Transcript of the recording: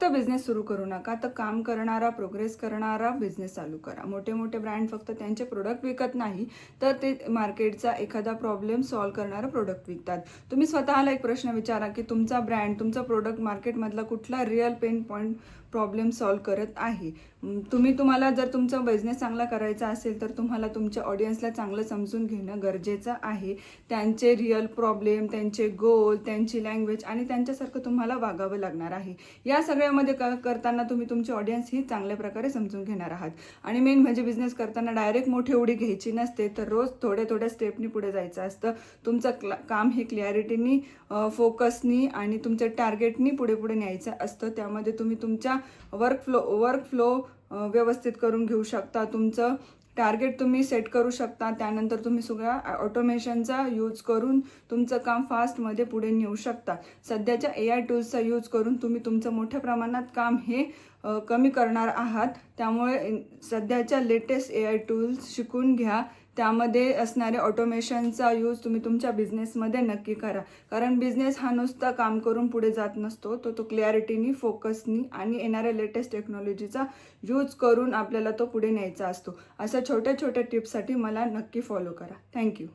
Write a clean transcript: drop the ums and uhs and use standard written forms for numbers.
फक्त बिझनेस सुरू करू नका, तर काम करणारा, प्रोग्रेस करणारा बिझनेस चालू करा. मोठे मोठे ब्रँड फक्त त्यांचे प्रोडक्ट विकत नाही, तर ते मार्केटचा एखादा प्रॉब्लेम सॉल्व्ह करणारा प्रोडक्ट विकतात. तुम्ही स्वतःला एक प्रश्न विचारा की तुमचा ब्रँड, तुमचा प्रोडक्ट मार्केटमधला कुठला real pain point problem solve करत आहे. तुम्हाला जर तुमचा बिझनेस चांगला करायचा असेल, तर तुम्हाला तुमच्या ऑडियन्सला चांगलं समजून घेणं गरजेचं आहे. त्यांचे रिअल प्रॉब्लेम, त्यांचे गोल, त्यांची लँग्वेज आणि त्यांच्यासारखं तुम्हाला वागावं लागणार आहे. या सगळ्यामध्ये करताना तुम्ही तुमची ऑडियन्स ही चांगल्या प्रकारे समजून घेणार आहात. आणि मेन म्हणजे बिझनेस करताना डायरेक्ट मोठी उडी घ्यायची नसते, तर रोज थोड्या थोड्या स्टेपनी पुढे जायचं असतं. तुमचं काम हे क्लॅरिटीनी, फोकसनी आणि तुमच्या टार्गेटनी पुढे पुढे न्यायचं असतं. त्यामध्ये तुम्ही तुमच्या वर्कफ्लो व्यवस्थित करून घेऊ शकता. तुमचं टार्गेट तुम्ही सेट करू शकता. त्यानंतर तुम्ही सगळ्या ऑटोमेशनचा यूज करून तुमचं काम फास्टमध्ये पुढे नेऊ शकता. सध्याच्या AI टूल्सचा यूज करून तुम्ही तुमचं मोठ्या प्रमाणात काम हे कमी करणार आहात. त्यामुळे सध्याच्या लेटेस्ट AI टूल्स शिकून घ्या. त्यामध्ये असणारे ऑटोमेशनचा यूज तुम्ही तुमच्या बिझनेसमध्ये नक्की करा. कारण बिझनेस हा नुसता काम करून पुढे जात नसतो, तो क्लॅरिटीनी, फोकसनी आणि येणाऱ्या लेटेस्ट टेक्नॉलॉजीचा यूज करून आपल्याला तो पुढे न्यायचा असतो. अशा छोट्या छोट्या टिप्ससाठी मला नक्की फॉलो करा. थँक्यू.